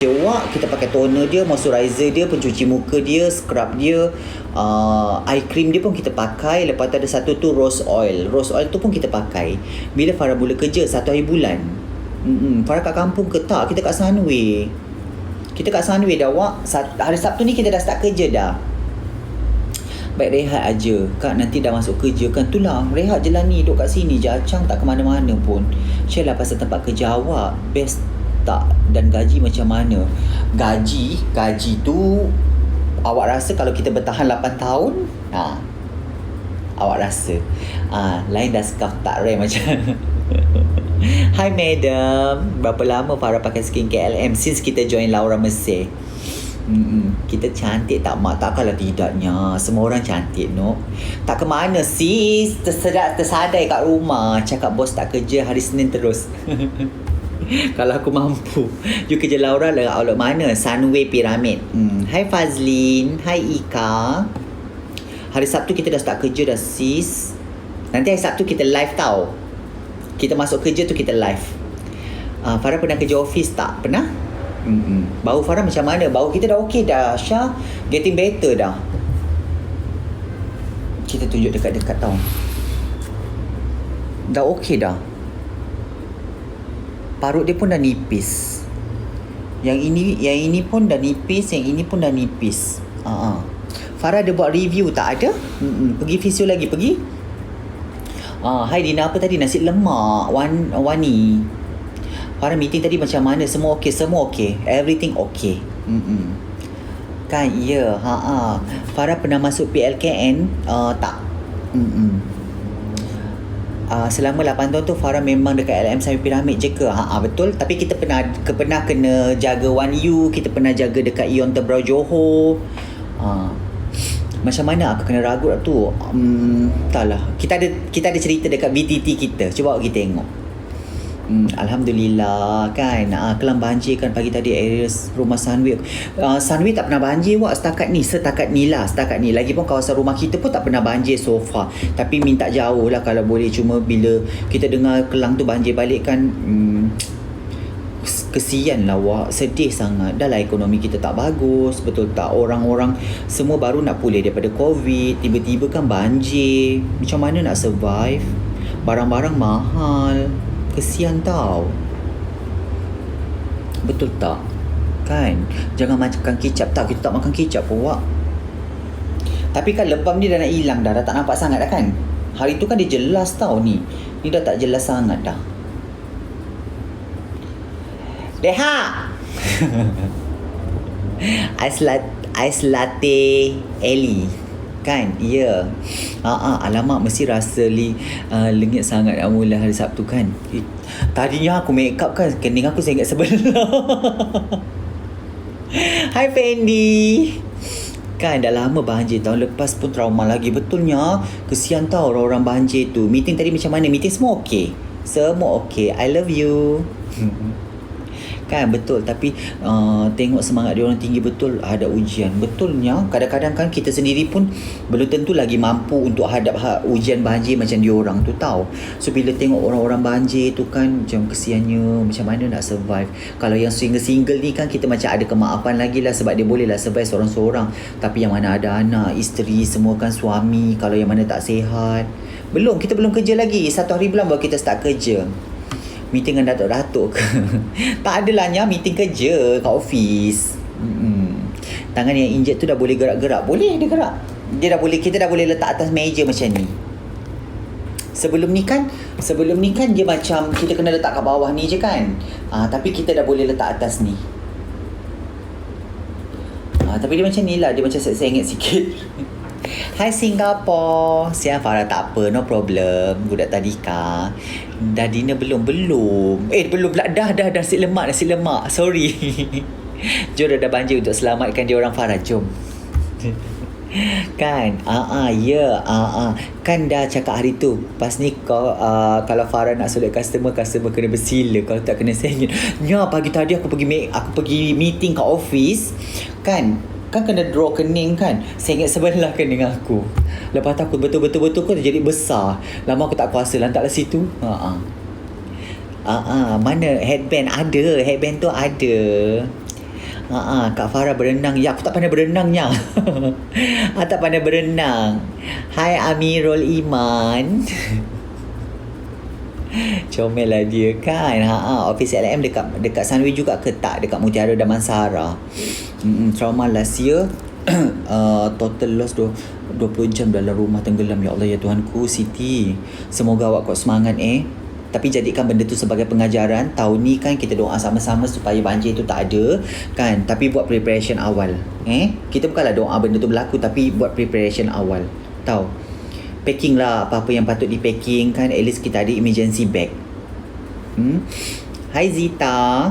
Wak, kita pakai toner dia, moisturizer dia, pencuci muka dia, scrub dia, eye cream dia pun kita pakai. Lepas tu ada satu tu rose oil. Rose oil tu pun kita pakai. Bila Farah mula kerja 1 hari bulan. Farah kat kampung ke tak? Kita kat Sunway. Kita kat Sunway dah, Wak. Hari Sabtu ni kita dah start kerja dah. Baik rehat aja. Kak nanti dah masuk kerja kan. Itulah, rehat je lah ni. Duduk kat sini je. Acang tak ke mana-mana pun. Share lah pasal tempat kerja awak. Best tak? Dan gaji macam mana? Gaji tu awak rasa kalau kita bertahan 8 tahun, awak rasa lain dah scarf tak rare macam Hi madam, berapa lama Farah pakai skincare LM since kita join Laura Mercier? Kita cantik tak mak? Takkanlah tidaknya. Semua orang cantik, no? Tak ke mana sis? Tersadai kat rumah. Cakap bos tak kerja hari Senin terus. Kalau aku mampu. You kerja Laura lah outlet mana? Sunway Pyramid. Hai Fazlin. Hai Ika. Hari Sabtu kita dah start kerja dah sis. Nanti hari Sabtu kita live tau. Kita masuk kerja tu kita live. Farah pernah kerja office tak? Pernah? Bau Farah macam mana? Bau kita dah okey dah Syah. Getting better dah. Kita tunjuk dekat-dekat tau. Dah okey dah. Parut dia pun dah nipis. Yang ini pun dah nipis, yang ini pun dah nipis. Farah ada buat review tak? Ada? Pergi fisio lagi, pergi. Hai Dina, apa tadi? Nasi lemak Wani. Farah meeting tadi macam mana? Semua okey, semua okey. Everything okey. Kan, ya. Farah pernah masuk PLKN? Tak. Selama 8 tahun tu Farah memang dekat LM Sunway Pyramid je ke? Betul. Tapi kita pernah kena jaga 1U. Kita pernah jaga dekat Ion Tebrau Johor. Macam mana aku kena ragut tu? Taklah. Kita ada cerita dekat BTT kita. Cuba kita tengok. Alhamdulillah kan. Kelam banjir kan pagi tadi area rumah Sunway. Sunway tak pernah banjir Wak setakat ni lah. Lagipun kawasan rumah kita pun tak pernah banjir so far. Tapi minta jauh lah kalau boleh. Cuma bila kita dengar Kelang tu banjir balik kan, kesian lah Wak. Sedih sangat. Dah lah ekonomi kita tak bagus. Betul tak? Orang-orang semua baru nak pulih daripada COVID. Tiba-tiba kan banjir. Macam mana nak survive? Barang-barang mahal. Kesian tau. Betul tak? Kan? Jangan makan kicap. Tak, kita tak makan kicap pun Wak. Tapi kan lebam dia dah nak hilang dah. Dah tak nampak sangat dah kan? Hari tu kan dia jelas tau ni. Ni dah tak jelas sangat dah. Deha! Ais latte Ellie. Kan? Ya. Alamak, mesti rasa lengit sangat mula hari Sabtu kan. Tadinya aku make up kan, kening aku sengit sebelah. Hai Fendi. Kan dah lama banjir. Tahun lepas pun trauma lagi. Betulnya. Kesian tau orang-orang banjir tu. Meeting tadi macam mana? Meeting semua okey? Semua okey. I love you. Kan betul. Tapi tengok semangat dia orang tinggi betul. Ada ujian. Betulnya kadang-kadang kan kita sendiri pun belum tentu lagi mampu untuk hadap ujian banjir macam dia orang tu tahu. So bila tengok orang-orang banjir tu kan, macam kesiannya, macam mana nak survive. Kalau yang single-single ni kan kita macam ada kemaafan lagi lah, sebab dia boleh lah survive seorang-seorang. Tapi yang mana ada anak, isteri, semua kan suami. Kalau yang mana tak sihat, kita belum kerja lagi. 1 hari bulan baru kita start kerja. Meeting dengan datuk-datuk ke? Tak adalahnya meeting kerja kat office. Tangan yang injet tu dah boleh gerak-gerak. Boleh dia gerak. Kita dah boleh letak atas meja macam ni. Sebelum ni kan dia macam kita kena letak kat bawah ni je kan. Tapi kita dah boleh letak atas ni. Tapi dia macam ni lah. Dia macam sengit sikit. Hai Singapore. Siap Farah, tak apa, no problem. Budak tadika. Dah dinner belum? Belum pula. Dah nasi lemak. Sorry. Jom dah banjir untuk selamatkan dia orang Farah. Jom. Kan? Ya. Kan dah cakap hari tu. Pas ni kalau Farah nak solat customer kena bersila. Kalau tak kena sengit. Pagi tadi aku pergi meeting kat office. Kan kena draw kening kan. Sengit sebelah kening aku. Lepas tu aku betul-betul aku jadi besar. Lama aku tak kuasa letaklah situ. Mana headband? Ada. Headband tu ada. Kak Farah berenang. Ya, aku tak pandai berenangnya. Aku tak pandai berenang. Hai Amirul Iman. Comel lah dia kan. Office LM dekat Sunway juga ke tak? Dekat Mutiara Damansara. Trauma last year. Total loss 20 jam dalam rumah tenggelam. Ya Allah ya Tuhanku. Siti, semoga awak kuat semangat tapi jadikan benda tu sebagai pengajaran. Tahun ni kan kita doa sama-sama supaya banjir tu tak ada kan. Tapi buat preparation awal. Kita bukanlah doa benda tu berlaku, tapi buat preparation awal. Tahu, packing lah apa-apa yang patut di packing kan. At least kita ada emergency bag. Hai Zita,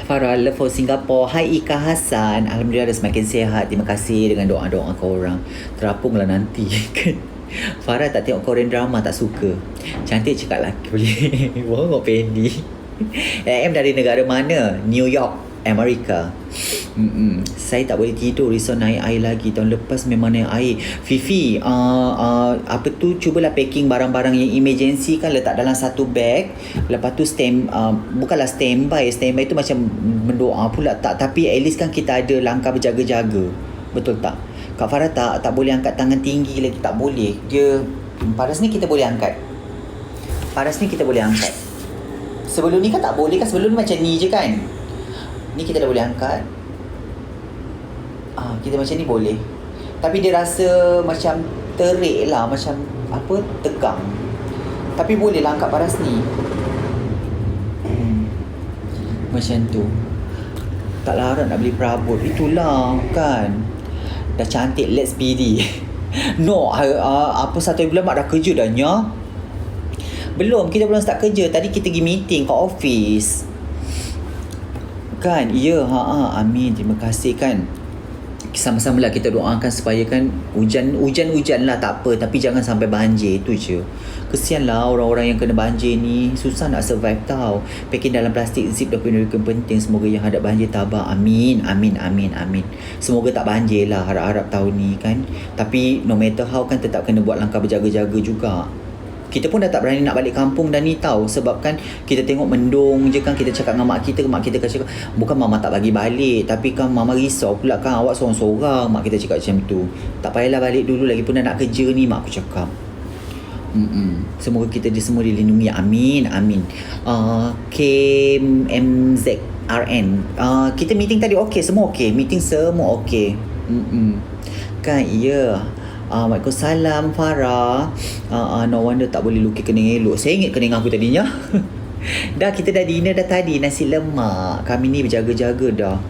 Farah, love for Singapore. Hai Ika Hassan, Alhamdulillah dah semakin sihat. Terima kasih dengan doa-doa korang. Terapunglah nanti kan. Farah tak tengok Korean drama, tak suka. Cantik cakap lelaki boleh. Wah, Penny. AM dari negara mana? New York, Amerika. Saya tak boleh tidur, risau naik air lagi. Tahun lepas memang naik air. Fifi, apa tu, cubalah packing barang-barang yang emergency kan, letak dalam satu bag. Lepas tu bukanlah standby tu macam mendoa pula tak. Tapi at least kan kita ada langkah berjaga-jaga. Betul tak? Kak Farah tak boleh angkat tangan tinggi lagi. Tak boleh. Dia paras ni kita boleh angkat. Sebelum ni kan tak boleh kan. Sebelum ni macam ni je kan. Ni kita dah boleh angkat. Kita macam ni boleh. Tapi dia rasa macam terik lah. Macam tegang. Tapi boleh lah angkat paras ni. Macam tu. Tak larat nak beli perabot. Itulah kan. Dah cantik, let's PD. No, satu bulan mak dah kerja dah nya. Belum, kita belum start kerja. Tadi kita pergi meeting kat office. Kan, ya, amin. Terima kasih kan. Sama-sama lah kita doakan supaya kan hujan lah tak apa, tapi jangan sampai banjir, itu je. Kesian lah orang-orang yang kena banjir ni, susah nak survive tau. Packing dalam plastik zip dokumen penting. Semoga yang hadap banjir tabah. Amin. Semoga tak banjir lah, harap-harap tahun ni kan. Tapi no matter how kan tetap kena buat langkah berjaga-jaga juga. Kita pun dah tak berani nak balik kampung dah ni tahu. Sebab kan kita tengok mendung je kan. Kita cakap dengan mak kita kan cakap, bukan mama tak bagi balik, tapi kan mama risau pula kan awak seorang-seorang. Mak kita cakap macam tu. Tak payahlah balik dulu, lagi pun dah nak kerja ni, mak aku cakap. Semoga kita semua dilindungi. Amin. KMZRN, kita meeting tadi okey, semua okey. Meeting semua okey. Kan, iya. Waalaikumsalam Farah. No wonder tak boleh lukis kening elok. Saya ingat kening aku tadinya. Kita dah dinner dah tadi, nasi lemak. Kami ni berjaga-jaga dah.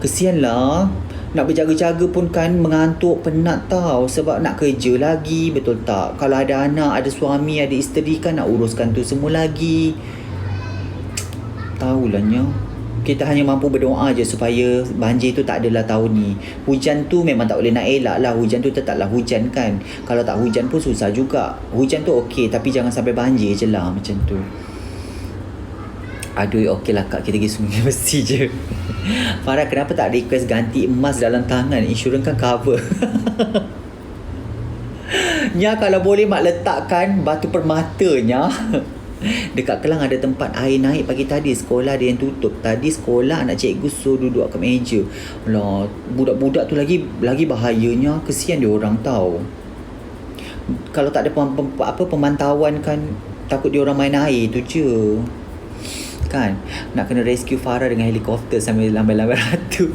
Kesian lah. Nak berjaga-jaga pun kan mengantuk, penat tau. Sebab nak kerja lagi, betul tak? Kalau ada anak, ada suami, ada isteri kan nak uruskan tu semua lagi. Tahulahnya. Kita hanya mampu berdoa je supaya banjir tu tak adalah tahun ni. Hujan tu memang tak boleh nak elak lah. Hujan tu tetaplah hujan kan. Kalau tak hujan pun susah juga. Hujan tu okey, tapi jangan sampai banjir je lah macam tu. Aduh, okey lah kak, kita pergi Sungai Besi je. Farah, kenapa tak request ganti emas dalam tangan? Insurans kan cover. Nya, kalau boleh mak letakkan batu permatanya. Dekat Kelang ada tempat air naik pagi tadi. Sekolah ada yang tutup. Tadi sekolah anak cikgu suruh duduk kat meja. Alah, budak-budak tu lagi bahayanya. Kesian dia orang tahu. Kalau tak ada pemantauan kan, takut dia orang main air tu je. Kan, nak kena rescue Farah dengan helikopter sambil lambai-lambai ratu.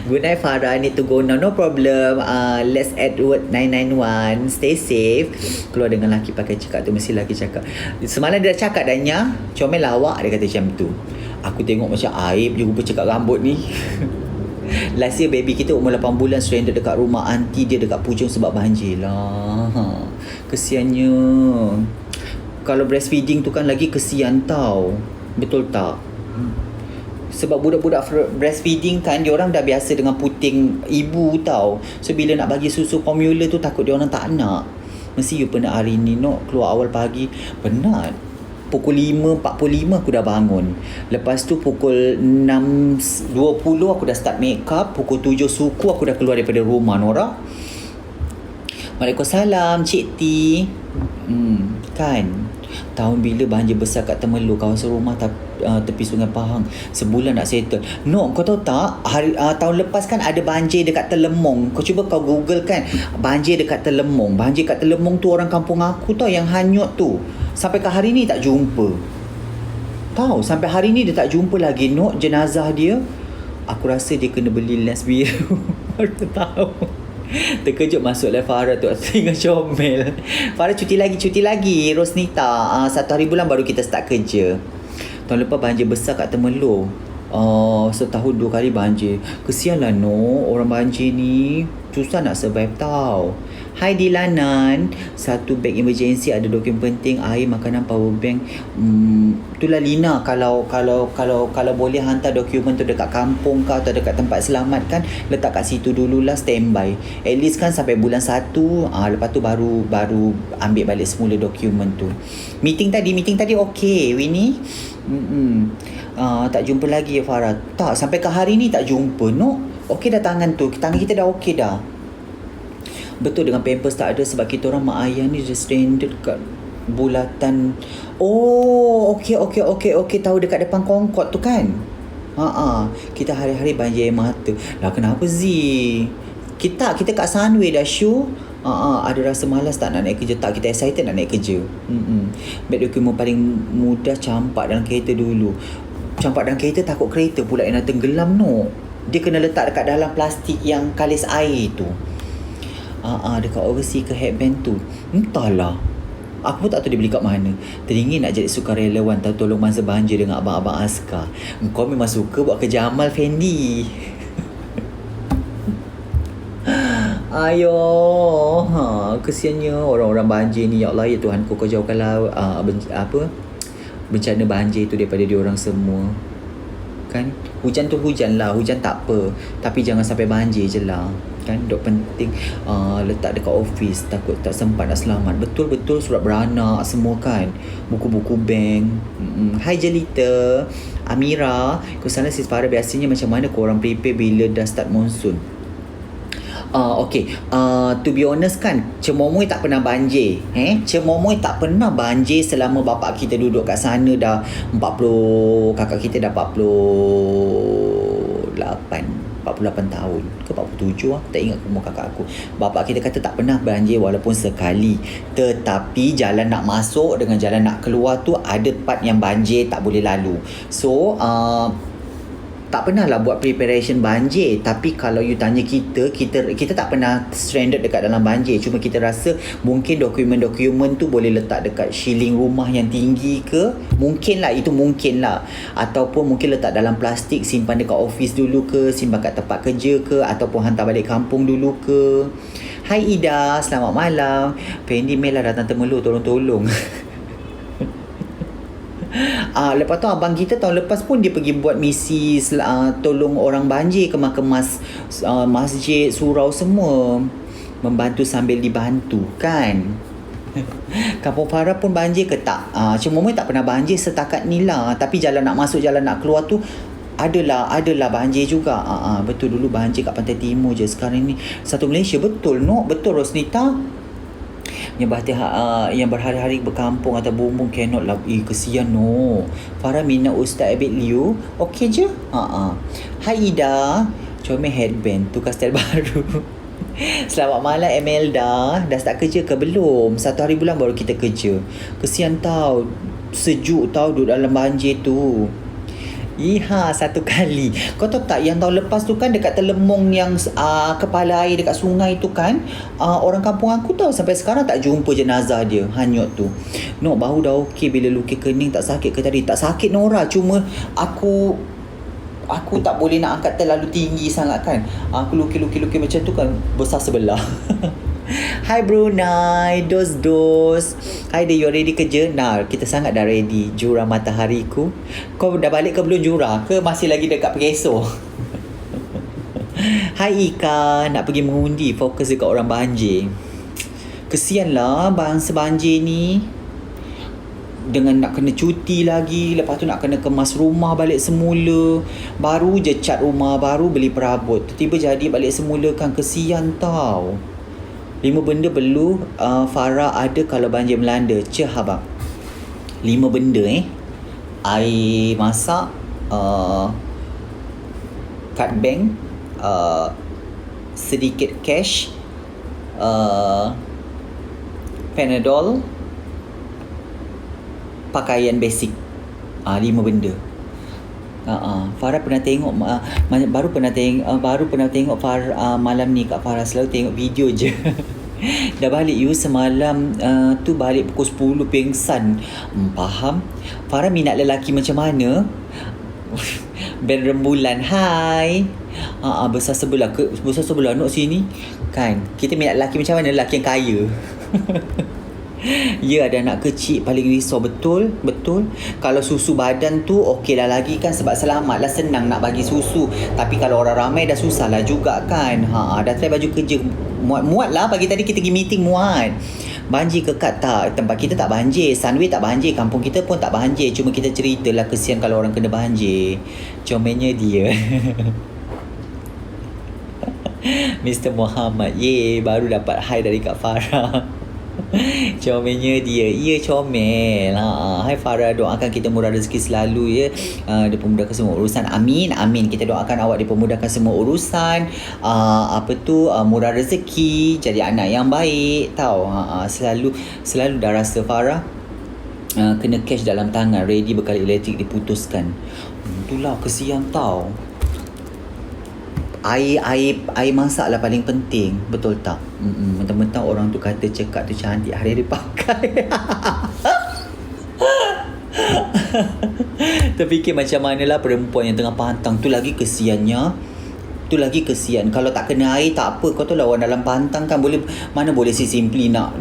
Good night Farah, need to go now. No problem. Let's Edward 991. Stay safe. Keluar dengan laki pakai cakap tu. Mesti laki cakap. Semalam dia dah cakap dah nya. Comel lawak, dia kata macam tu. Aku tengok macam aib je rupa cakap rambut ni. Last year baby kita umur 8 bulan stranded dekat rumah aunty dia dekat Puchong sebab banjir lah. Kesiannya. Kalau breastfeeding tu kan lagi kesian tau. Betul tak? Sebab budak-budak breastfeeding kan, diorang dah biasa dengan puting ibu tau. So bila nak bagi susu formula tu, takut diorang tak nak. Mesti you penat hari ni nak keluar awal pagi. Penat. Pukul 5.45 aku dah bangun. Lepas tu pukul 6.20 aku dah start make up. Pukul 7 suku aku dah keluar daripada rumah, Nora. Waalaikumsalam Cik T. Kan. Tahun bila banjir besar kat Temerloh, kawasan rumah tepi Sungai Pahang. Sebulan nak settle. No, kau tahu tak, tahun lepas kan ada banjir dekat Telemong. Kau cuba kau google kan, banjir dekat Telemong. Banjir kat Telemong tu orang kampung aku tau yang hanyut tu. Sampai ke hari ni tak jumpa. Tahu, sampai hari ni dia tak jumpa lagi jenazah dia. Aku rasa dia kena beli lens biru. Baru tahu. Terkejut masuklah Farah tu tengah comel. Farah cuti lagi Rosnita. 1 hari bulan baru kita start kerja. Tahun lepas banjir besar kat Temerloh. Setahun 2 kali banjir. Kesianlah orang banjir ni susah nak survive tau. Hai Dilanan, 1 beg emergency, ada dokumen penting, air, makanan, power bank. Itulah Lina, kalau boleh hantar dokumen tu dekat kampung kau atau dekat tempat selamat kan, letak kat situ dululah, standby. At least kan sampai bulan 1, lepas tu baru ambil balik semula dokumen tu. Meeting tadi okey Winnie. Tak jumpa lagi ya Farah. Tak, sampai ke hari ni tak jumpa. Okey dah tangan kita dah okey dah. Betul, dengan pampers tak ada sebab kita orang mak ayah ni just stranded kat bulatan. Okey, tahu dekat depan Concord tu kan. Kita hari-hari banjir air mata. Lah kenapa Zee? Kita kat Sunway dah show. Ada rasa malas tak nak naik kerja? Tak, kita excited nak naik kerja. Beg dokumen paling mudah campak dalam kereta dulu. Campak dalam kereta, takut kereta pula yang nak tenggelam Dia kena letak dekat dalam plastik yang kalis air tu. Dekat overseas ke headband tu. Entahlah, aku pun tak tahu dia beli kat mana. Teringin nak jadi sukarelawan tolong masa banjir dengan abang-abang askar. Kau memang suka buat kerja amal Fendi. Ayo, kesiannya orang-orang banjir ni. Ya Allah, ya Tuhan, kau jauhkanlah bencana banjir tu daripada diorang semua. Kan, hujan tu hujan lah, hujan tak apa, tapi jangan sampai banjir je lah. Kan, dok penting letak dekat office, takut tak sempat nak selamat. Betul-betul surat beranak semua kan, buku-buku bank. Hai Jelita, Amira, kesana sis Farah, biasanya macam mana korang prepare bila dah start monsoon? To be honest kan, Cemomoy tak pernah banjir. Cemomoy tak pernah banjir selama bapak kita duduk kat sana dah 40, kakak kita dah 48 tahun ke 47, aku tak ingat umur kakak aku. Bapak kita kata tak pernah banjir walaupun sekali. Tetapi jalan nak masuk dengan jalan nak keluar tu ada part yang banjir tak boleh lalu. So tak pernah lah buat preparation banjir. Tapi kalau you tanya kita tak pernah stranded dekat dalam banjir. Cuma kita rasa mungkin dokumen-dokumen tu boleh letak dekat shieling rumah yang tinggi ke. Mungkin lah, itu mungkin lah. Ataupun mungkin letak dalam plastik, simpan dekat office dulu ke, simpan kat tempat kerja ke, ataupun hantar balik kampung dulu ke. Hai Ida, selamat malam. Fendi Mel lah datang Temerloh, tolong-tolong. Lepas tu abang kita tahun lepas pun dia pergi buat misi tolong orang banjir, kemas-kemas masjid, surau semua, membantu sambil dibantu kan. Kampung Farah pun banjir ke tak? Cemomoy tak pernah banjir setakat ni lah. Tapi jalan nak masuk, jalan nak keluar tu adalah banjir juga. Betul, dulu banjir kat Pantai Timur je. Sekarang ni satu Malaysia. Betul betul Rosnita. Yang berhari-hari berkampung atau bumbung cannot lah. Kesian Farah minat Ustaz Abid Liu. Okey je. Hai Ida, comel headband, tukar style baru. Selamat malam Emelda. Dah start kerja ke belum? 1 hari bulan baru kita kerja. Kesian tau, sejuk tau duduk dalam banjir tu. Satu kali. Kau tahu tak, yang tahun lepas tu kan dekat Telemong yang kepala air dekat sungai tu kan, orang kampung aku tahu sampai sekarang tak jumpa jenazah dia, hanyut tu. Baru dah okey bila lukis kening. Tak sakit ke tadi? Tak sakit Nora, cuma aku tak boleh nak angkat terlalu tinggi sangat kan. Aku lukis macam tu kan, besar sebelah. Hai Brunei, dos. Hai dia, you ready kerja? Nah, kita sangat dah ready. Jurang matahariku. Kau dah balik ke belum jurang? Ke masih lagi dekat Pegeso? Hai Ika, nak pergi mengundi, fokus dekat orang banjir. Kesianlah bangsa banjir ni. Dengan nak kena cuti lagi, lepas tu nak kena kemas rumah balik semula. Baru je cat rumah, baru beli perabot, tiba-tiba jadi balik semula kan. Kesian tau. 5 benda perlu Farah ada kalau banjir melanda. Abang. 5 benda air masak, kad bank, sedikit cash, Panadol, pakaian basic. 5 benda. Farah pernah tengok baru pernah tengok Farah malam ni. Kak Farah selalu tengok video je. Dah balik semalam tu balik pukul 10 pengsan. Faham? Farah minat lelaki macam mana? Ben rembulan. Hai. Besar sebelah nak sini. Kan? Kita minat lelaki macam mana? Lelaki yang kaya. Ya, ada anak kecil paling risau. Betul. Kalau susu badan tu okey lah lagi kan, sebab selamat lah, senang nak bagi susu. Tapi kalau orang ramai dah susah lah juga kan. Dah try baju kerja muat lah. Pagi tadi kita pergi meeting muat. Banjir ke Kak? Tak, tempat kita tak banjir. Sunway tak banjir, kampung kita pun tak banjir. Cuma kita ceritalah kesian kalau orang kena banjir. Comelnya dia. Mr. Muhammad, baru dapat hi dari Kak Farah. Comelnya dia. Ya, comel. Hai Farah, doakan kita murah rezeki selalu ya. Dipermudahkan semua urusan. Amin. Kita doakan awak dipermudahkan semua urusan. Murah rezeki, jadi anak yang baik. Tahu, selalu dah rasa Farah kena cash dalam tangan, ready bekal elektrik diputuskan. Itulah kesian tau. Air masak lah paling penting. Betul tak? Mentang-mentang orang tu kata cekak tu cantik, hari-hari pakai. Terfikir macam manalah perempuan yang tengah pantang tu lagi kesiannya. Kalau tak kena air tak apa. Kau tahu lah orang dalam pantang kan mana boleh simply nak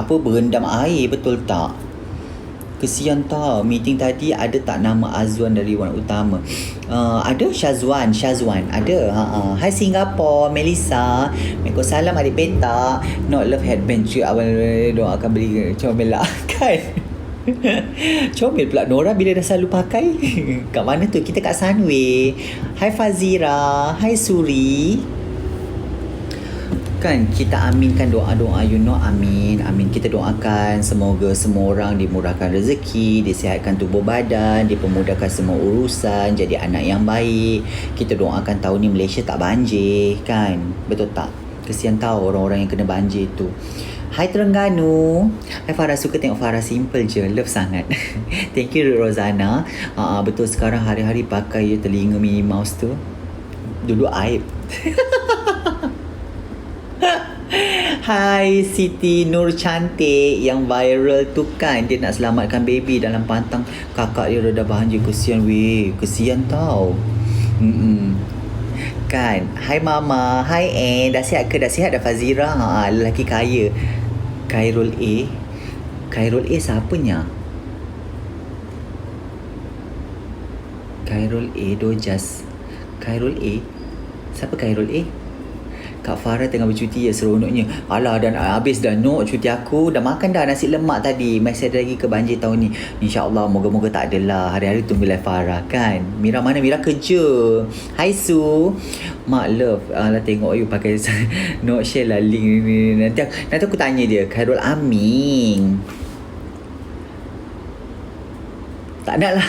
berendam air. Betul tak? Kesian tau. Meeting tadi ada tak nama Azwan dari Wan Utama? Ada Syazwan ada. Hai Singapore, Melissa. Waalaikumsalam adik petak. Not love headband cuy. Awal doakan beli comel lah kan. Comel pula Nora bila dah selalu pakai. Kat mana tu? Kita kat Sunway. Hai Fazira. Hai Suri. Kan kita aminkan doa-doa amin. Kita doakan semoga semua orang dimurahkan rezeki, disihatkan tubuh badan, dipermudahkan semua urusan, jadi anak yang baik. Kita doakan tahun ni Malaysia tak banjir kan. Betul tak? Kesian tahu orang-orang yang kena banjir tu. Hai Terengganu. Hai Farah, suka tengok Farah simple je. Love sangat. Thank you Rozana. Betul, sekarang hari-hari pakai telinga Minnie Mouse tu. Dulu aib. Hai Siti Nur cantik yang viral tu kan, dia nak selamatkan baby dalam pantang kakak dia dah banjir. Kesian tau. Kan. Hai Mama. Hai dah sihat ke? Dah sihat dah Fazira. Lelaki kaya. Khairul A siapanya? Khairul A Dojas. Khairul A? Siapa Khairul A? Kak Farah tengah bercuti ya, seronoknya. Alah, dah nak habis dah cuti aku. Dah makan dah nasi lemak tadi. Masih ada lagi ke banjir tahun ni? InsyaAllah, moga-moga tak adalah. Hari-hari tunggu live Farah kan. Mira mana? Mira kerja. Hai Su. Mak love. Tengok you pakai note share lah link ni. Nanti aku tanya dia. Khairul Amin. Tak nak lah.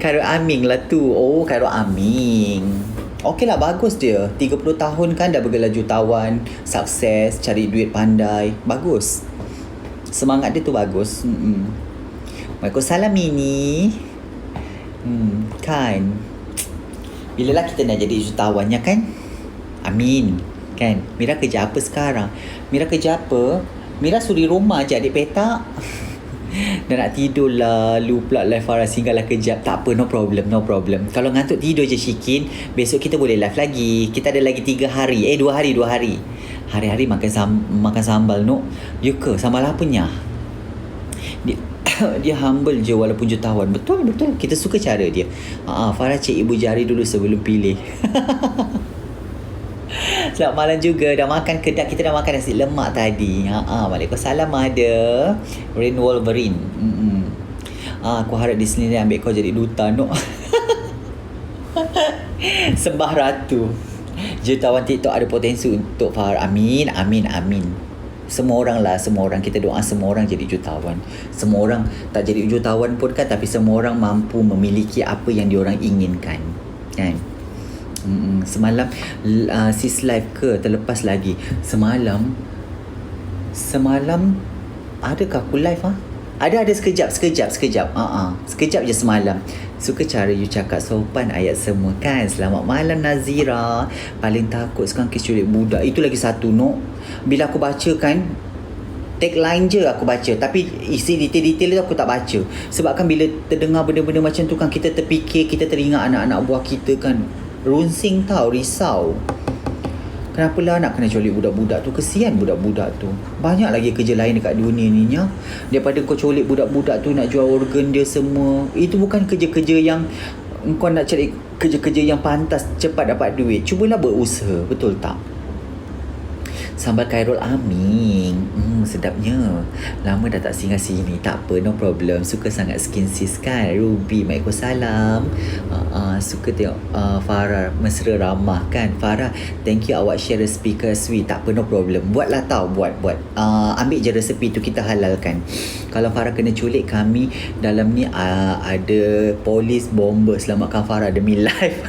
Khairul Amin lah tu. Oh, Khairul Amin. Okey lah, bagus dia. 30 tahun kan dah bergelar jutawan, sukses, cari duit pandai. Bagus. Semangat dia tu bagus. Waalaikumsalam Mini. Kan. Bilalah kita nak jadi jutawannya kan? Amin. Kan? Mira kerja apa sekarang? Mira suri rumah je adik petak. Dah nak tidur lah. Lu pula live Farah singgahlah kejap. Tak apa, no problem. Kalau ngantuk tidur je Syikin. Besok kita boleh live lagi. Kita ada lagi 3 hari. 2 hari. Hari-hari makan sambal no. Ya ke? Sambal apanya? Dia humble je walaupun jutawan. Betul. Kita suka cara dia. Farah cek ibu jari dulu sebelum pilih. Selamat malam juga. Dah makan ke? Kita dah makan nasi lemak tadi. Waalaikumsalam ada. Rain Wolverine. Aku harap Disneyland ambil kau jadi duta no. Sembah Ratu. Jutawan TikTok ada potensi untuk Farah. Amin. Semua orang lah, semua orang. Kita doa semua orang jadi jutawan. Semua orang tak jadi jutawan pun kan, tapi semua orang mampu memiliki apa yang diorang inginkan. Kan? Semalam sis live ke terlepas lagi. Semalam adakah aku live Ada sekejap. Sekejap je semalam. Suka cara you cakap sopan ayat semua kan. Selamat malam Nazira. Paling takut sekarang kes culik budak. Itu lagi satu bila aku baca kan, tagline je aku baca, tapi isi detail-detail tu aku tak baca. Sebab kan bila terdengar benda-benda macam tu kan, kita terfikir, kita teringat anak-anak buah kita kan. Runsing tau, risau. Kenapa lah nak kena culik budak-budak tu? Kesian budak-budak tu. Banyak lagi kerja lain dekat dunia ni nya. Daripada kau culik budak-budak tu, nak jual organ dia semua. Itu bukan kerja-kerja yang kau nak cari kerja-kerja yang pantas cepat dapat duit. Cubalah berusaha, betul tak? Sambal Khairul Amin. Sedapnya. Lama dah tak singgah sini. Tak apa, no problem. Suka sangat skin sis kan. Ruby, Waalaikumsalam. Suka tengok Farah mesra ramah kan. Farah, thank you awak share speaker sweet. Tak apa, no problem. Buatlah tau, buat. Ambil je resepi tu, kita halalkan. Kalau Farah kena culik, kami dalam ni ada polis bomber selamatkan Farah demi life.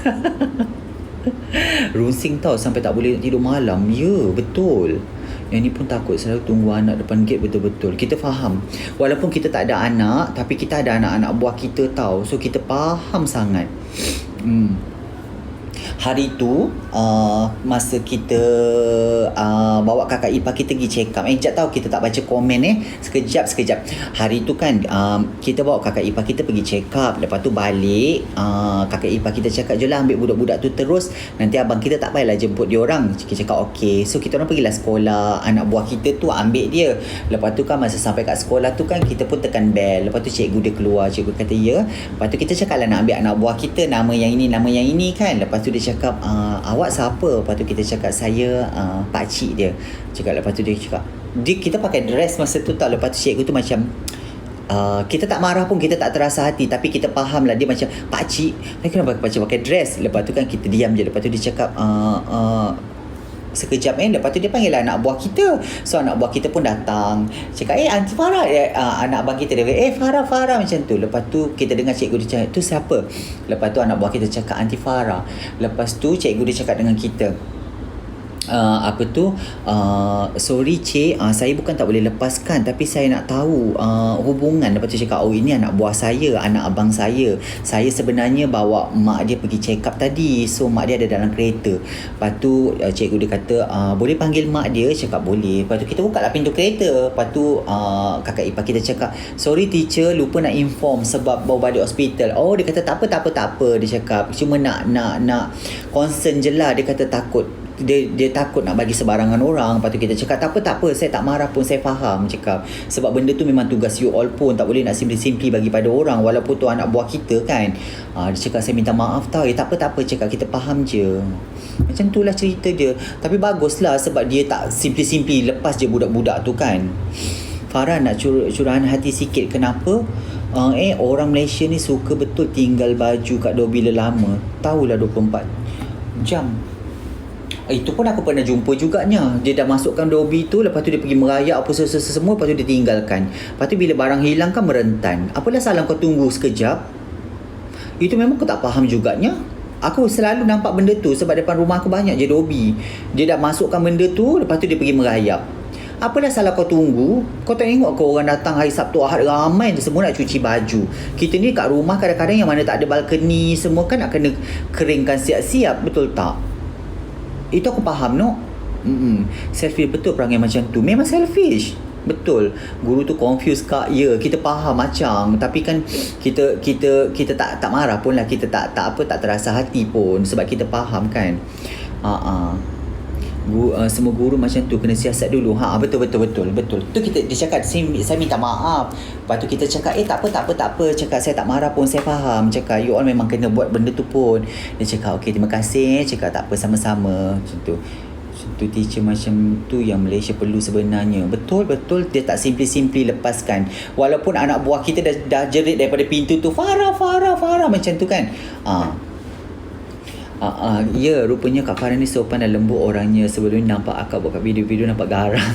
Runsing tau, sampai tak boleh tidur malam. Ya, betul. Yang ni pun takut selalu tunggu anak depan gate. Betul-betul, kita faham. Walaupun kita tak ada anak, tapi kita ada anak-anak buah kita tau. So kita faham sangat. Hari tu masa kita bawa kakak ipar kita pergi check up. Sekejap tau, kita tak baca komen Sekejap. Hari tu kan kita bawa kakak ipar kita pergi check up. Lepas tu balik, kakak ipar kita cakap, je lah ambil budak-budak tu terus, nanti abang kita tak payahlah jemput dia orang. Kita cakap okey. So kita orang pergilah sekolah. Anak buah kita tu ambil dia. Lepas tu kan masa sampai kat sekolah tu kan, kita pun tekan bell. Lepas tu cikgu dia keluar. Cikgu kata ya. Lepas tu kita cakap lah nak ambil anak buah kita, nama yang ini kan. Lepas tu dia cakap, awak siapa? Lepas tu kita cakap, saya pakcik dia. Lepas tu dia cakap, kita pakai dress masa tu tak. Lepas tu cikgu tu macam, kita tak marah pun, kita tak terasa hati, tapi kita faham lah dia macam, pakcik, kenapa pakcik pakai dress? Lepas tu kan kita diam je. Lepas tu dia cakap, sekejap lepas tu dia panggil lah anak buah kita. So anak buah kita pun datang, cakap, Aunty Farah, anak abang kita dia, Farah macam tu. Lepas tu kita dengar cikgu dia cakap, tu siapa? Lepas tu anak buah kita cakap, Aunty Farah. Lepas tu cikgu dia cakap dengan kita, sorry cik, saya bukan tak boleh lepaskan, tapi saya nak tahu hubungan. Lepas tu cakap, ini anak buah saya, anak abang saya sebenarnya bawa mak dia pergi check up tadi. So mak dia ada dalam kereta. Lepas tu cikgu dia kata, boleh panggil mak dia? Cakap boleh. Lepas tu kita buka lah pintu kereta. Lepas tu kakak ipar kita cakap, sorry teacher, lupa nak inform sebab bawa balik hospital. Dia kata tak apa. Dia cakap cuma nak concern je lah. Dia kata takut, dia takut nak bagi sebarangan orang. Lepas tu kita cakap, tak apa, saya tak marah pun, saya faham. Cakap, sebab benda tu memang tugas you all pun, tak boleh nak simply bagi pada orang, walaupun tu anak buah kita kan. Dia cakap, saya minta maaf tau. Tak apa, cakap, kita faham je. Macam tu lah cerita dia. Tapi baguslah sebab dia tak simply lepas je budak-budak tu kan. Farah nak curahan hati sikit. Kenapa? Orang Malaysia ni suka betul tinggal baju kat Dobi lama. Tahulah 24 jam. Itu pun aku pernah jumpa juganya. Dia dah masukkan Dobi tu, lepas tu dia pergi merayak apa semua, lepas tu dia tinggalkan. Lepas tu bila barang hilang kan merentan. Apalah salah kau tunggu sekejap? Itu memang aku tak faham juganya. Aku selalu nampak benda tu sebab depan rumah aku banyak je Dobi. Dia dah masukkan benda tu, lepas tu dia pergi merayap. Apalah salah kau tunggu? Kau tengok kau orang datang hari Sabtu Ahad ramai tu semua nak cuci baju. Kita ni kat rumah kadang-kadang yang mana tak ada balkoni semua kan nak kena keringkan siap-siap, betul tak? Itu aku faham selfish betul perangai macam tu. Memang selfish. Betul. Guru tu confused kak. Ya, kita faham macam, tapi kan kita tak marah pun lah. Kita tak terasa hati pun sebab kita faham kan. Semua guru macam tu, kena siasat dulu. Betul. Tu dia cakap, saya minta maaf. Lepas tu kita cakap, tak apa. Cakap, saya tak marah pun, saya faham. Cakap, you all memang kena buat benda tu pun. Dia cakap, okey, terima kasih. Cakap, tak apa, sama-sama. Macam tu teacher macam tu yang Malaysia perlu sebenarnya. Betul. Dia tak simply lepaskan. Walaupun anak buah kita dah jerit daripada pintu tu, Farah macam tu kan. Ya, rupanya Kak Farah ni sopan dan lembut orangnya. Sebelum ni nampak akak buat kat video-video nampak garang.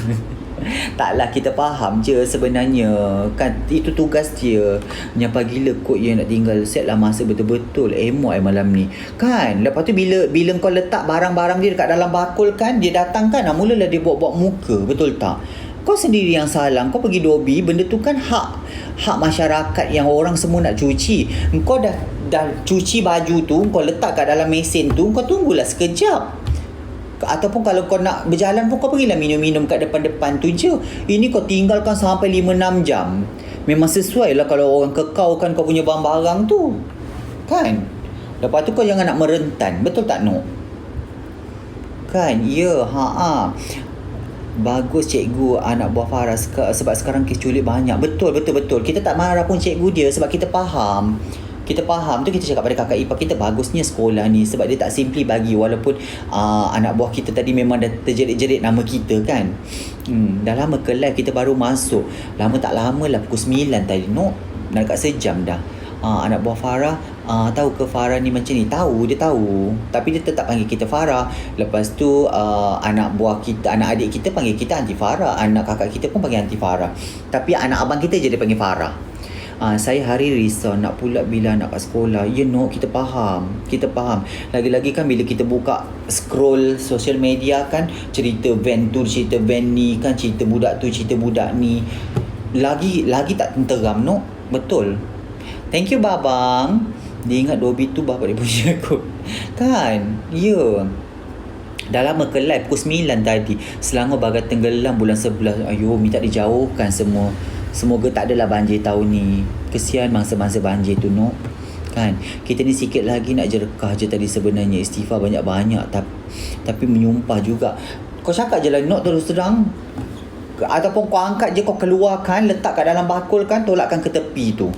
Taklah, kita faham je sebenarnya. Kan itu tugas dia. Nyapa gila kot yang nak tinggal. Set lah masa betul-betul. Emok malam ni. Kan? Lepas tu bila kau letak barang-barang dia dekat dalam bakul kan, dia datang kan, mulalah dia buat-buat muka. Betul tak? Kau sendiri yang salah. Kau pergi dobi, benda tu kan hak masyarakat yang orang semua nak cuci. Kau dah cuci baju tu, kau letak kat dalam mesin tu, kau tunggulah sekejap. Ataupun kalau kau nak berjalan pun, kau pergilah minum-minum kat depan-depan tu je. Ini kau tinggalkan sampai 5-6 jam. Memang sesuai lah kalau orang kekau kan kau punya barang-barang tu. Kan? Lepas tu kau jangan nak merentan. Betul tak, Nok? Kan? Ya, bagus cikgu anak buah Farah sebab sekarang kes culik banyak. Betul. Kita tak marah pun cikgu dia sebab kita faham. Kita faham tu, kita cakap pada kakak ipar kita, bagusnya sekolah ni sebab dia tak simply bagi, walaupun anak buah kita tadi memang dah terjerit-jerit nama kita kan. Dah lama ke live, kita baru masuk. Lama tak lama lah, pukul 9 tadi, Nok. Dah dekat sejam dah. Anak buah Farah, tahu ke Farah ni macam ni? Tahu, dia tahu. Tapi dia tetap panggil kita Farah. Lepas tu anak buah kita, anak adik kita panggil kita Aunty Farah. Anak kakak kita pun panggil Aunty Farah. Tapi anak abang kita je dia panggil Farah. Saya hari risau nak pula bila anak kat sekolah. Ya, no, kita faham. Lagi-lagi kan bila kita buka scroll social media kan, cerita van tu, cerita van ni kan, cerita budak tu, cerita budak ni. Lagi tak tenteram, no? Betul. Thank you, Babang. Dia ingat Dobi tu bapak dia punya aku. Kan? Ya. Dah lama ke live pukul 9 tadi. Selangor bagai tenggelam bulan 11. Ayo, minta dijauhkan semua. Semoga tak adalah banjir tahun ni. Kesian mangsa-mangsa banjir tu, Nok. Kan? Kita ni sikit lagi nak jerkah je tadi sebenarnya. Istighfar banyak-banyak. Tapi menyumpah juga. Kau cakap je lah, Nok, terus terang. Ataupun kau angkat je, kau keluarkan, letak kat dalam bakul kan, tolakkan ke tepi tu.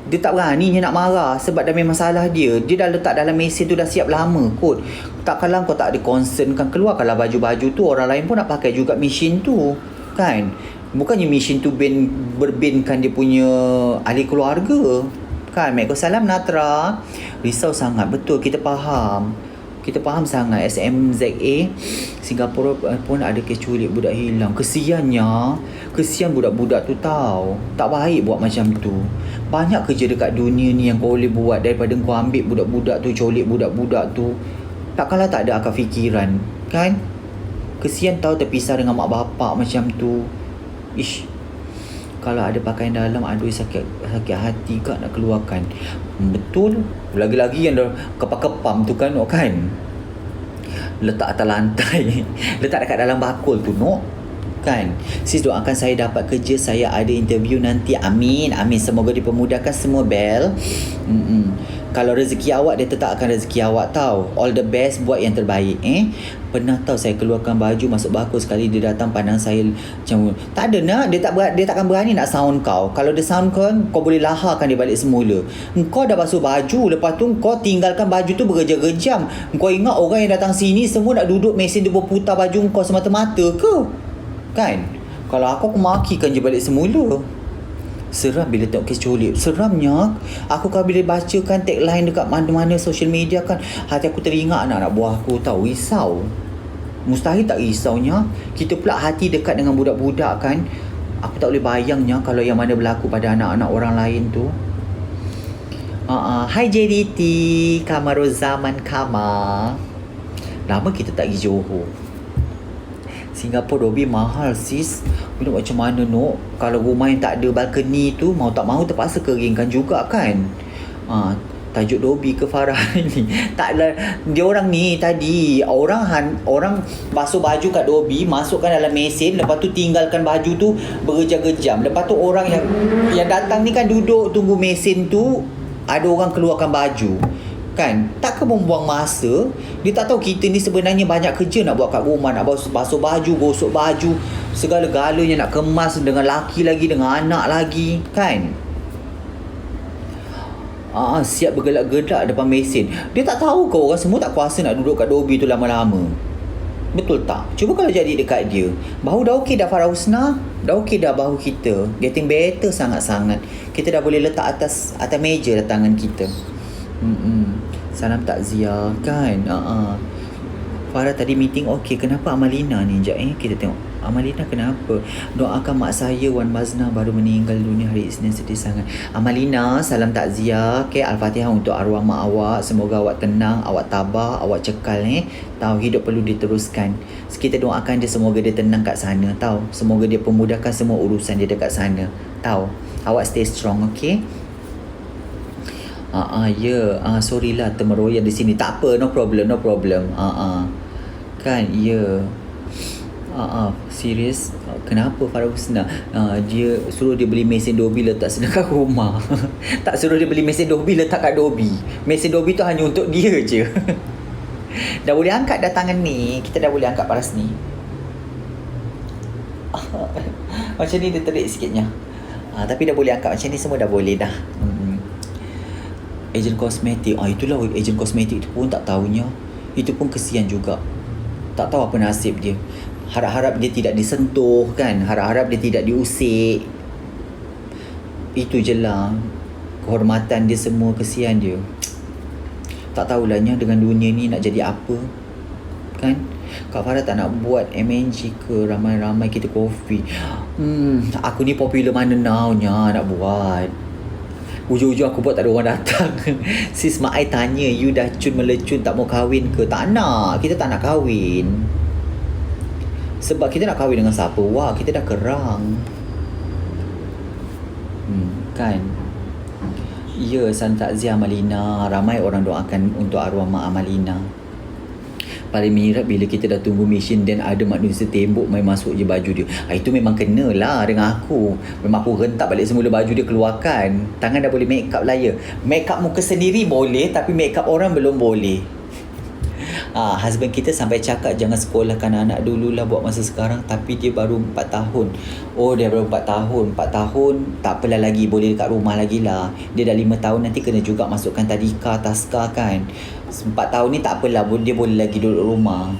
Dia tak berani nak marah sebab dah memang salah dia. Dia dah letak dalam mesin tu dah siap lama kot. Takkanlah kau tak ada concern kan. Keluarkanlah baju-baju tu. Orang lain pun nak pakai juga mesin tu. Kan? Bukannya mesin tu berbinkan dia punya ahli keluarga. Kan? Waalaikumsalam Natra. Risau sangat. Betul, kita faham. Kita faham sangat. SMZA Singapura pun ada kes culik budak hilang. Kesiannya. Kesian budak-budak tu tahu. Tak baik buat macam tu. Banyak kerja dekat dunia ni yang kau boleh buat daripada kau ambil budak-budak tu, colik budak-budak tu. Takkanlah tak ada akal fikiran. Kan? Kesian tahu terpisah dengan mak bapak macam tu. Ish. Kalau ada pakaian dalam, aduh sakit hati kak nak keluarkan. Betul. Lagi-lagi yang dah kepam-kepam tu kan, Nok, kan? Letak atas lantai. Letak dekat dalam bakul tu, Nok. Kan? Sis doakan saya dapat kerja. Saya ada interview nanti. Amin. Semoga dipermudahkan semua, Bel. Kalau rezeki awak, dia tetap akan rezeki awak tau. All the best, buat yang terbaik. Pernah tahu saya keluarkan baju masuk bakul, sekali dia datang pandang saya macam tak ada nak. Dia takkan berani nak sound kau. Kalau dia sound kau boleh laharkan dia balik semula. Kau dah basuh baju, lepas tu kau tinggalkan baju tu berjam-jam. Kau ingat orang yang datang sini semua nak duduk mesin dia berputar baju kau semata-mata ke? Kan? Kalau aku makikan je balik semula. Seram bila tengok kes culik. Seramnya. Aku kalau bila bacakan tagline dekat mana-mana social media kan, hati aku teringat anak-anak buah aku tahu. Risau. Mustahil tak risaunya. Kita pula hati dekat dengan budak-budak kan. Aku tak boleh bayangnya kalau yang mana berlaku pada anak-anak orang lain tu. Hai JDT, Kamaruzaman Kamar. Lama kita tak pergi Johor. Singapura Dobi mahal sis. Nak macam mana, Nok? Kalau rumah yang tak ada balcony tu, mau tak mau terpaksa keringkan juga kan. Tajuk Dobi ke Farah ni. Taklah, dia orang ni tadi orang basuh baju kat Dobi, masukkan dalam mesin, lepas tu tinggalkan baju tu berjam-jam. Lepas tu orang yang datang ni kan duduk tunggu mesin tu, ada orang keluarkan baju. Kan? Takkan membuang masa. Dia tak tahu kita ni sebenarnya banyak kerja nak buat kat rumah. Nak basuh baju, gosok baju, segala-galanya nak kemas dengan laki lagi, dengan anak lagi. Kan? Siap bergelak-gelak depan mesin. Dia tak tahu ke orang semua tak kuasa nak duduk kat Dobi tu lama-lama. Betul tak? Cuba kalau jadi dekat dia. Bahu dah okey dah, Farah Husna. Dah okey dah bahu kita. Getting better sangat-sangat. Kita dah boleh letak atas meja dah tangan kita. Salam takziah kan. Farah tadi meeting okey. Kenapa Amalina ni? Sekejap kita tengok. Amalina kenapa? Doakan mak saya Wan Mazna baru meninggal dunia hari Isnin, sedih sangat. Amalina, salam takziah. Okay, Al-Fatihah untuk arwah mak awak. Semoga awak tenang, awak tabah, awak cekal Tahu hidup perlu diteruskan. Kita doakan dia semoga dia tenang kat sana. Tahu, semoga dia pemudahkan semua urusan dia dekat sana. Tahu, awak stay strong, okay? Sorry lah termeroyak di sini. Tak apa, no problem. Kan, serius. Kenapa Farah Husna? Dia suruh dia beli mesin Dobi letak sedekah rumah. Tak suruh dia beli mesin Dobi letak kat Dobi. Mesin Dobi tu hanya untuk dia je. Dah boleh angkat dah tangan ni. Kita dah boleh angkat paras ni. Macam ni dia terik sikitnya. Tapi dah boleh angkat. Macam ni semua dah boleh dah. Ejen kosmetik. Itulah ejen kosmetik tu pun tak tahunya. Itu pun kesian juga. Tak tahu apa nasib dia. Harap-harap dia tidak disentuh kan. Harap-harap dia tidak diusik. Itu je lah. Kehormatan dia semua, kesian dia. Tak tahulahnya dengan dunia ni nak jadi apa. Kan? Kak Farah tak nak buat MNG ke, ramai-ramai kita kopi. Aku ni popular mana now-nya nak buat. Ujung-ujung aku buat tak ada orang datang. Sis Mak Ai tanya, you dah cun melecun tak mau kahwin ke? Tak nak. Kita tak nak kahwin. Sebab kita nak kahwin dengan siapa? Wah, kita dah kerang. Kan? Ya, salam takziah Amalina. Ramai orang doakan untuk arwah Mak Amalina. Paling menyirat bila kita dah tunggu mission dan ada manusia tembok main masuk je baju dia. Itu memang kena lah dengan aku. Memang aku rentak balik semula baju dia keluarkan. Tangan dah boleh make up lah ya. Make up muka sendiri boleh, tapi make up orang belum boleh. Husband kita sampai cakap jangan sekolahkan anak dululah buat masa sekarang, tapi dia baru 4 tahun. Oh, dia baru 4 tahun. 4 tahun tak apalah lagi, boleh dekat rumah lagi lah. Dia dah 5 tahun nanti kena juga masukkan tadika, taska kan. 4 tahun ni tak apalah, dia boleh lagi duduk rumah.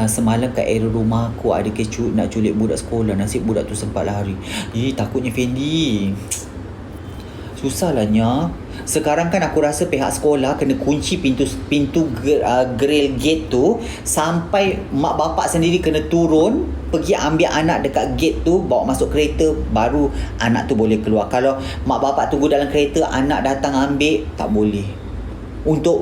Semalam kat area rumah aku ada kes nak culik budak sekolah. Nasib budak tu sempat lari. Takutnya Fendi. Susah lah nya. Sekarang kan aku rasa pihak sekolah kena kunci pintu grill gate tu sampai mak bapak sendiri kena turun pergi ambil anak dekat gate tu, bawa masuk kereta, baru anak tu boleh keluar. Kalau mak bapak tunggu dalam kereta, anak datang ambil, tak boleh. Untuk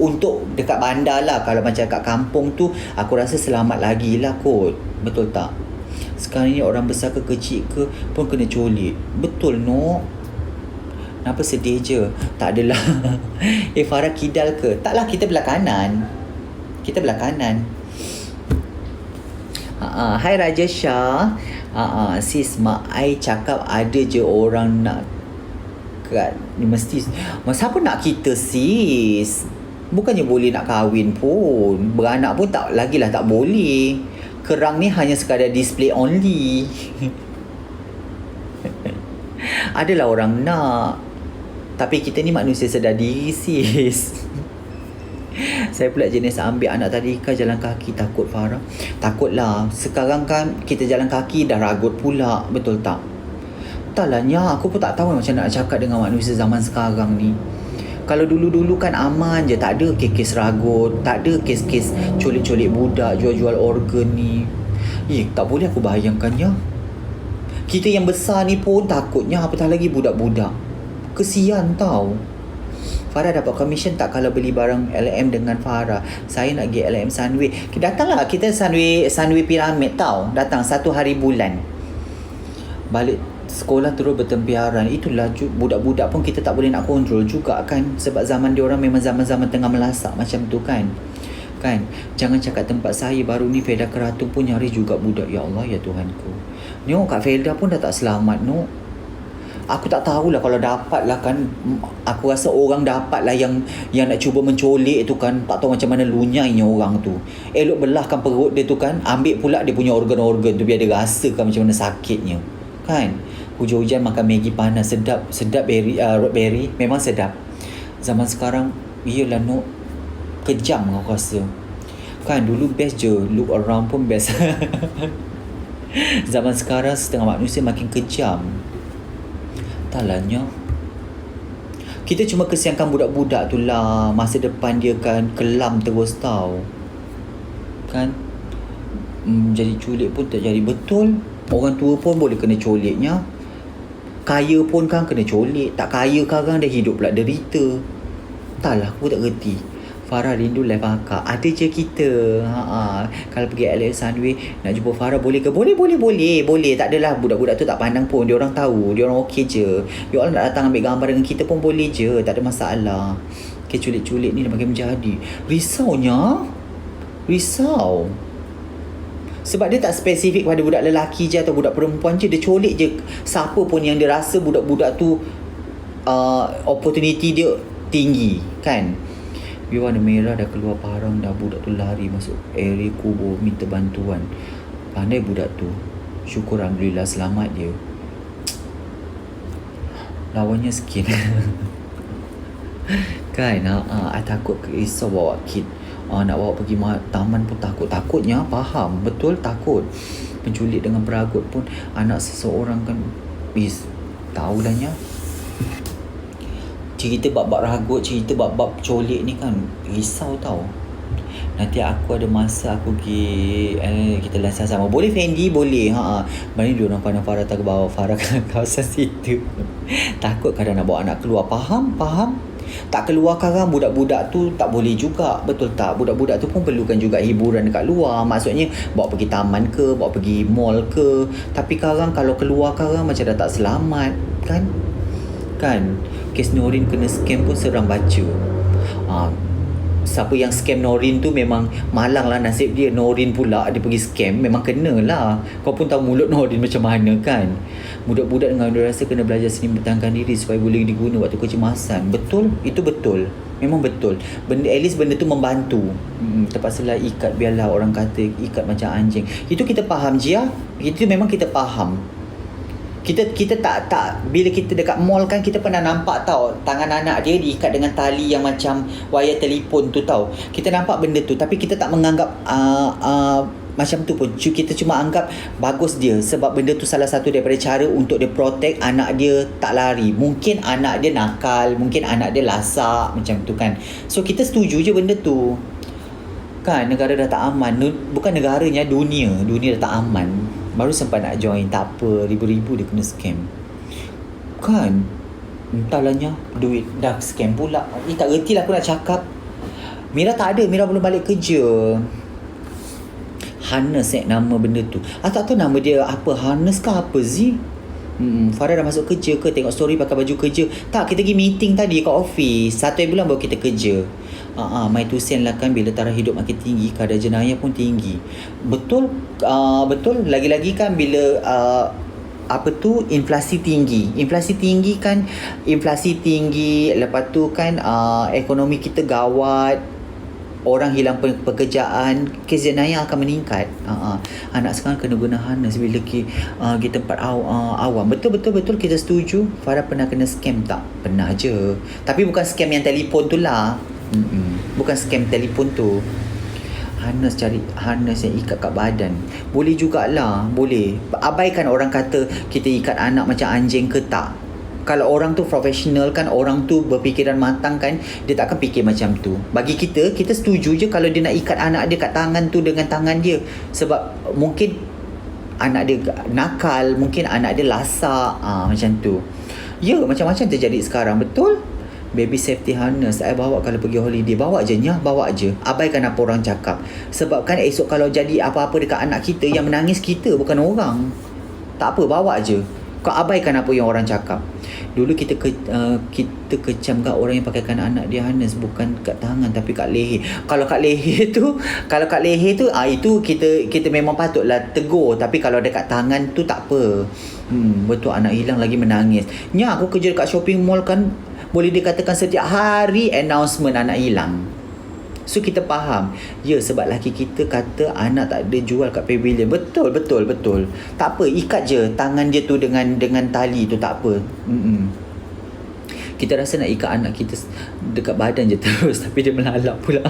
dekat bandar lah. Kalau macam kat kampung tu, aku rasa selamat lagi lah kot. Betul tak? Sekarang ni orang besar ke kecil ke pun kena culik. Betul no? Kenapa sedih je? Tak adalah. Farah kidal ke? Taklah, kita belah kanan. Hai Raja Shah. Sis Mak Ai cakap ada je orang nak kat ni mesti. Siapa nak kita sis? Bukannya boleh nak kahwin pun. Beranak pun tak lagilah tak boleh. Kerang ni hanya sekadar display only. Adalah orang nak. Tapi kita ni manusia sedar diri sis. Saya pula jenis ambil anak tadika jalan kaki. Takut Farah? Takutlah. Sekarang kan kita jalan kaki dah ragut pula. Betul tak? Taklah nya, aku pun tak tahu macam nak cakap dengan manusia zaman sekarang ni. Kalau dulu-dulu kan aman je. Tak ada kes-kes ragut. Tak ada kes-kes colik-colik budak, jual-jual organ ni. Tak boleh aku bayangkannya. Kita yang besar ni pun takutnya, apatah lagi budak-budak. Kesian tau. Farah dapat commission tak kalau beli barang LM dengan Farah? Saya nak pergi LM Sunway. Datanglah kita Sunway Pyramid tau. Datang 1 hari bulan. Balik sekolah terus bertempiaran. Itulah budak-budak pun kita tak boleh nak kontrol juga kan. Sebab zaman diorang memang zaman-zaman tengah melasak macam tu kan. Jangan cakap tempat saya baru ni Felda Keratung pun nyaris juga budak. Ya Allah ya Tuhanku. Kak Felda pun dah tak selamat Aku tak tahulah kalau dapat lah kan. Aku rasa orang dapat lah yang nak cuba mencolik tu kan. Tak tahu macam mana lunyainya orang tu. Elok belahkan perut dia tu kan. Ambil pula dia punya organ-organ tu biar dia rasakan macam mana sakitnya. Kan? Hujan-hujan makan Maggi panas. Sedap berry. Memang sedap. Zaman sekarang, iyalah kejam aku rasa. Kan dulu best je. Look around pun best. Zaman sekarang setengah manusia makin kejam. Talanya. Kita cuma kesiankan budak-budak tu lah. Masa depan dia kan kelam terus tau. Kan? Jadi culik pun tak jadi. Betul. Orang tua pun boleh kena culiknya. Kaya pun kan kena culik. Tak kaya kan dia hidup pula derita. Entahlah, aku tak reti. Farah rindu live akak. Ada je kita. Kalau pergi Alex Sunway nak jumpa Farah boleh ke? Boleh. Tak adalah, budak-budak tu tak pandang pun. Dia orang tahu. Dia orang okey je. Dia orang nak datang ambil gambar dengan kita pun boleh je. Tak ada masalah. Okay, culik-culik ni dah makin menjadi. Risau. Sebab dia tak spesifik pada budak lelaki je atau budak perempuan je. Dia culik je siapa pun yang dia rasa budak-budak tu opportunity dia tinggi kan. Biar warna merah dah keluar parang dah. Budak tu lari masuk area kubur minta bantuan. Pandai budak tu. Syukur Alhamdulillah selamat dia. Lawannya skin. Kan I takut risau bawa kid. Nak bawa pergi taman pun takutnya faham. Betul, takut. Penculik dengan peragut pun anak seseorang kan. Tahu dah nya. Cerita bab-bab ragut, cerita bab-bab colik ni kan risau tau. Nanti aku ada masa aku pergi kita lansar sama. Boleh Fendi? Boleh. Mana diorang pandang Farah tak ke bawah. Farah kan kawasan situ. Takut kadang nak bawa anak keluar. Faham? Tak keluar sekarang budak-budak tu tak boleh juga. Betul tak? Budak-budak tu pun perlukan juga hiburan dekat luar. Maksudnya bawa pergi taman ke, bawa pergi mall ke. Tapi sekarang kalau keluar sekarang macam dah tak selamat. Kan? Kes Norin kena scam pun seram baca. Siapa yang scam Norin tu memang malang lah nasib dia. Norin pula dia pergi scam, memang kena lah. Kau pun tahu mulut Norin macam mana kan. Budak-budak dengan dia rasa kena belajar seni bertahankan diri supaya boleh diguna waktu kecemasan. Betul, itu betul. Memang betul. At least benda tu membantu. Terpaksalah ikat, biarlah orang kata ikat macam anjing. Itu kita faham je. Itu memang kita faham. Kita tak bila kita dekat mall kan kita pernah nampak tau tangan anak dia diikat dengan tali yang macam wayar telefon tu tau. Kita nampak benda tu tapi kita tak menganggap macam tu pun. Kita cuma anggap bagus dia sebab benda tu salah satu daripada cara untuk dia protect anak dia tak lari. Mungkin anak dia nakal, mungkin anak dia lasak macam tu kan. So kita setuju je benda tu. Kan negara dah tak aman. Bukan negaranya, dunia dah tak aman. Baru sempat nak join, tak apa, ribu-ribu dia kena scam. Kan? Entahlah duit dah scam pula. Tak reti lah aku nak cakap. Mira tak ada, Mira belum balik kerja. Harness nama benda tu. Tak tahu nama dia apa, Harness ke apa Zee? Farah dah masuk kerja ke? Tengok story pakai baju kerja. Tak, kita pergi meeting tadi kat office. 1 bulan baru kita kerja. My two cent lah kan. Bila taraf hidup makin tinggi, kadar jenayah pun tinggi. Betul. Betul. Lagi-lagi kan bila inflasi tinggi kan. Inflasi tinggi. Lepas tu kan ekonomi kita gawat. Orang hilang pekerjaan, kes jenayah akan meningkat. Anak sekarang kena guna harness bila kita tempat awam. Betul kita setuju. Farah pernah kena scam tak? Pernah je. Tapi bukan scam yang telefon tu lah. Bukan scam telefon tu. Harness, cari harness yang ikat kat badan. Boleh jugalah. Boleh. Abaikan orang kata kita ikat anak macam anjing ke tak. Kalau orang tu profesional kan, orang tu berfikiran matang kan, dia takkan fikir macam tu. Bagi kita setuju je kalau dia nak ikat anak dia kat tangan tu dengan tangan dia. Sebab mungkin anak dia nakal, mungkin anak dia lasak, macam tu. Ya, macam-macam terjadi sekarang, betul? Baby safety harness saya bawa kalau pergi holiday. Bawa je. Abaikan apa orang cakap. Sebab kan esok kalau jadi apa-apa dekat anak kita, yang menangis kita bukan orang. Tak apa, bawa je. Kau abaikan apa yang orang cakap. Dulu kita kecam kat orang yang pakaikan anak dia harness bukan kat tangan tapi kat leher. Kalau kat leher tu itu kita memang patutlah tegur. Tapi kalau dekat tangan tu tak apa. Betul, anak hilang lagi menangis. Aku kerja dekat shopping mall kan, boleh dikatakan setiap hari announcement anak hilang. So kita faham. Ya, sebab laki kita kata anak tak ada jual kat pavilion. Betul. Tak apa, ikat je tangan dia tu dengan tali tu, tak apa. Kita rasa nak ikat anak kita dekat badan je terus, tapi dia melalak pula.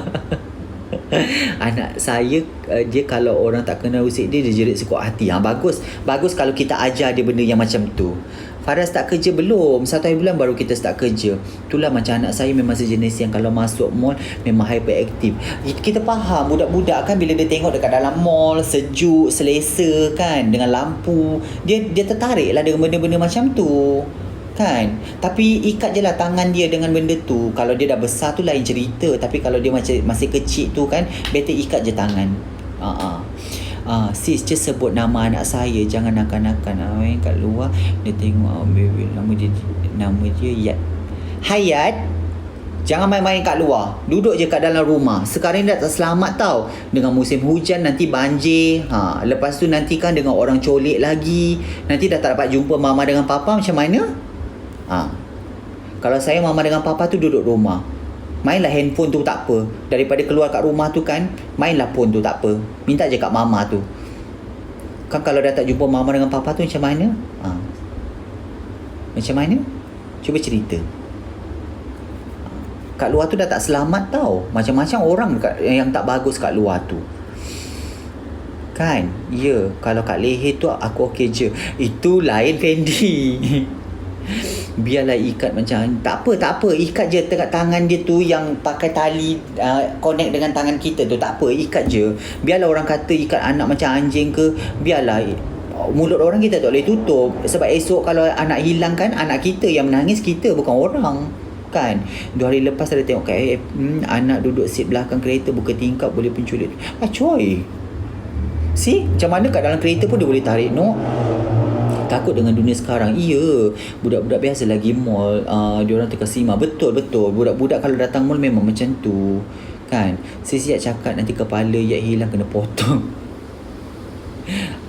Anak saya dia kalau orang tak kenal usik dia jerit sekuat hati. Bagus. Bagus kalau kita ajar dia benda yang macam tu. Farah start kerja belum? 1 hari bulan baru kita start kerja. Itulah macam anak saya memang sejenis yang kalau masuk mall memang hyperaktif. Kita faham budak-budak kan bila dia tengok dekat dalam mall sejuk, selesa kan dengan lampu, dia tertarik lah dengan benda-benda macam tu. Kan? Tapi ikat je lah tangan dia dengan benda tu. Kalau dia dah besar tu lain cerita. Tapi kalau dia masih kecil tu kan, better ikat je tangan. Sis je sebut nama anak saya, jangan nakal-nakal. Kat luar dia tengok baby, nama dia Yat. Hayat, jangan main-main kat luar. Duduk je kat dalam rumah. Sekarang dah tak selamat tau. Dengan musim hujan nanti banjir. Lepas tu nanti kan dengan orang colik lagi. Nanti dah tak dapat jumpa mama dengan papa, macam mana? Kalau saya mama dengan papa tu duduk rumah, mainlah handphone tu tak apa. Daripada keluar kat rumah tu kan, mainlah phone tu tak apa. Minta je kat mama tu. Kan kalau dah tak jumpa mama dengan papa tu macam mana? Macam mana? Cuba cerita. Kat luar tu dah tak selamat tau. Macam-macam orang yang tak bagus kat luar tu. Kan? Ya, kalau kat leher tu aku okey je. Itu lain Fendi. Biarlah ikat macam tak apa, ikat je dekat tangan dia tu yang pakai tali connect dengan tangan kita tu, tak apa, ikat je. Biarlah orang kata ikat anak macam anjing ke, biarlah. Mulut orang kita tak boleh tutup, sebab esok kalau anak hilang kan, anak kita yang menangis, kita bukan orang kan. 2 hari lepas ada tengok kat anak duduk seat belakang kereta buka tingkap boleh penculik. Coy, see macam mana kat dalam kereta pun dia boleh tarik takut dengan dunia sekarang. Ya, budak-budak biasa lagi mall, diorang terkesima. Betul. Budak-budak kalau datang mall memang macam tu. Kan? Siap cakap nanti kepala Yat hilang kena potong.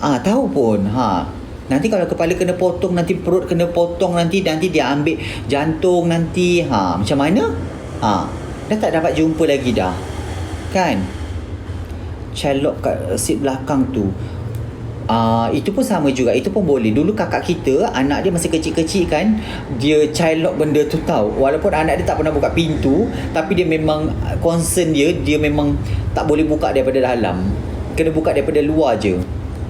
Tahu pun. Nanti kalau kepala kena potong, nanti perut kena potong, nanti dia ambil jantung nanti. Macam mana? Dah tak dapat jumpa lagi dah. Kan? Sherlock kat seat belakang tu. Itu pun sama juga. Itu pun boleh. Dulu kakak kita, anak dia masih kecil-kecil kan, dia child lock benda tu tahu. Walaupun anak dia tak pernah buka pintu, tapi dia memang concern dia memang tak boleh buka daripada dalam, kena buka daripada luar je.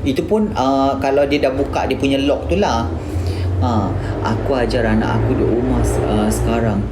Itu pun kalau dia dah buka dia punya lock tu lah. Aku ajar anak aku duduk rumah sekarang,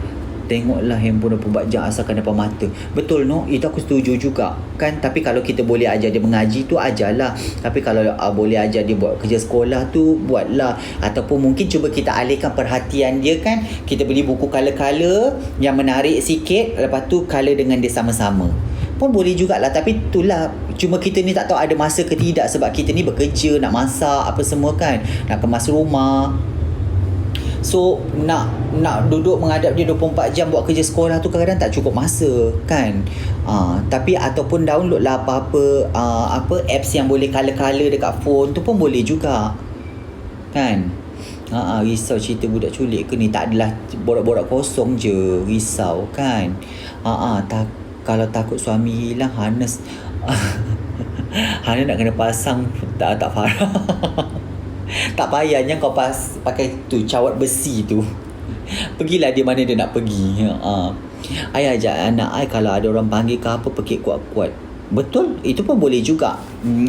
tengoklah handphone 24 jam asalkan depan mata. Betul itu aku setuju juga kan. Tapi kalau kita boleh ajar dia mengaji tu, ajarlah. Tapi kalau boleh ajar dia buat kerja sekolah tu, buatlah. Ataupun mungkin cuba kita alihkan perhatian dia kan, kita beli buku color-color yang menarik sikit, lepas tu color dengan dia sama-sama pun boleh jugalah. Tapi itulah, cuma kita ni tak tahu ada masa ke tidak, sebab kita ni bekerja, nak masak apa semua kan, nak kemas rumah. So nak duduk menghadap dia 24 jam buat kerja sekolah tu kadang-kadang tak cukup masa kan. Tapi ataupun download lah apa apps yang boleh color-color dekat phone tu pun boleh juga kan. Risau cerita budak culik ke ni, tak adalah borak-borak kosong je, risau kan. Kalau takut suami hilang, harness Hana nak kena pasang tak Farah. Tak payahnya kau pakai tu cawat besi tu. Pergilah dia mana dia nak pergi. I ajak anak I, kalau ada orang panggil ke apa, pekik kuat-kuat. Betul, itu pun boleh juga.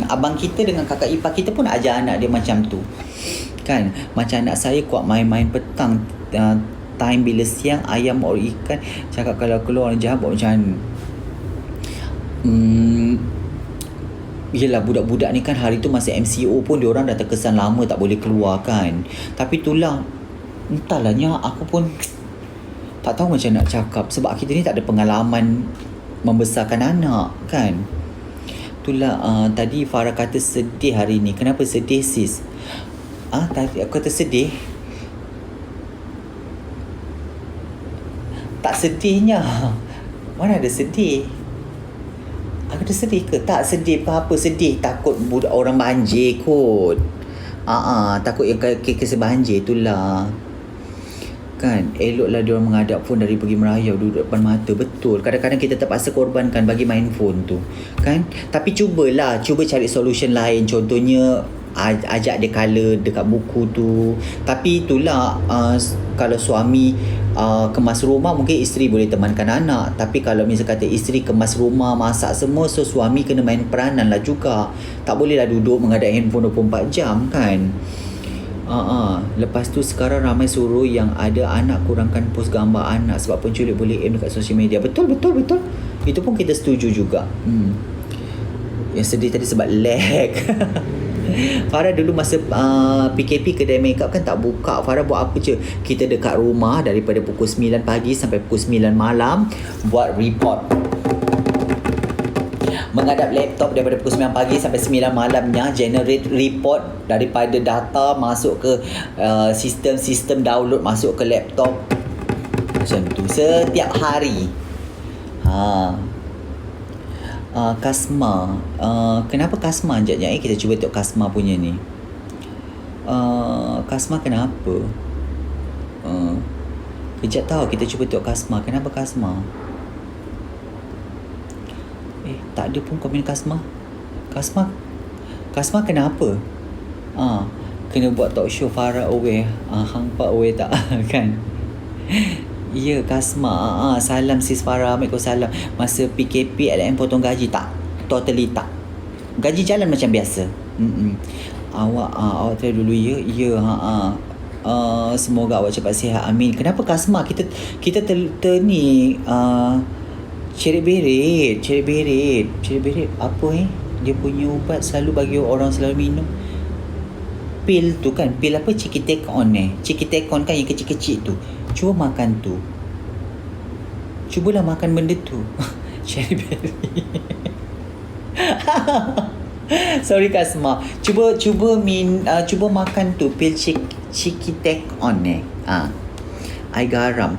Abang kita dengan kakak ipar kita pun ajar anak dia macam tu kan. Macam anak saya kuat main-main petang, time bila siang ayam or ikan, cakap kalau keluar orang jahat buat macam mana. Yelah, budak-budak ni kan hari tu masa MCO pun diorang dah terkesan lama tak boleh keluar kan. Tapi itulah, entahlah aku pun tak tahu macam nak cakap, sebab kita ni tak ada pengalaman membesarkan anak kan. Itulah tadi Farah kata sedih hari ni. Kenapa sedih sis? Tadi aku kata sedih. Tak sedihnya. Mana ada sedih? Aku dah sedih ke? Tak sedih apa-apa. Sedih takut budak orang banjir kot. Takut yang kes banjir itulah kan. Eloklah dia orang menghadap phone dari pergi merayau duduk depan mata. Betul, kadang-kadang kita terpaksa korbankan bagi main phone tu kan. Tapi cuba cari solution lain. Contohnya ajak dia color dekat buku tu. Tapi itulah kalau suami kemas rumah mungkin isteri boleh temankan anak. Tapi kalau misal kata isteri kemas rumah, masak semua, so suami kena main peranan lah juga. Tak bolehlah duduk menghadap handphone 24 jam kan. Lepas tu sekarang ramai suruh yang ada anak kurangkan post gambar anak sebab penculik boleh aim dekat social media. Betul. Itu pun kita setuju juga. Yang sedih tadi sebab lag. Farah dulu masa PKP kedai makeup kan tak buka. Farah buat apa je? Kita dekat rumah daripada pukul 9 pagi sampai pukul 9 malam buat report. Menghadap laptop daripada pukul 9 pagi sampai 9 malamnya, generate report daripada data masuk ke sistem download masuk ke laptop. Macam tu setiap hari. Kasma. Kenapa Kasma? Sekejap kita cuba tengok Kasma punya ni. Kasma kenapa? Kejap tahu, kita cuba tengok Kasma. Kenapa Kasma? Tak ada pun komen Kasma. Kasma kenapa? Kena buat talk show Farah away. Hang pak away tak? Kan? Ya, Kasma. Salam sis Farah. Waalaikumsalam. Masa PKP LM potong gaji tak? Totally tak. Gaji jalan macam biasa. Awak try dulu ya. Ya, semoga awak cepat sihat. Amin. Kenapa Kasma? Kita ni Cerit berit apa dia punya ubat selalu bagi orang selalu minum. Pil tu kan, pil apa, Cikitekon Cikitekon kan yang kecil-kecil tu. Cuba makan tu. Cubalah makan benda tu. Cerit berit. Sorry Kasma. Cuba makan tu pil Cikitekon air garam.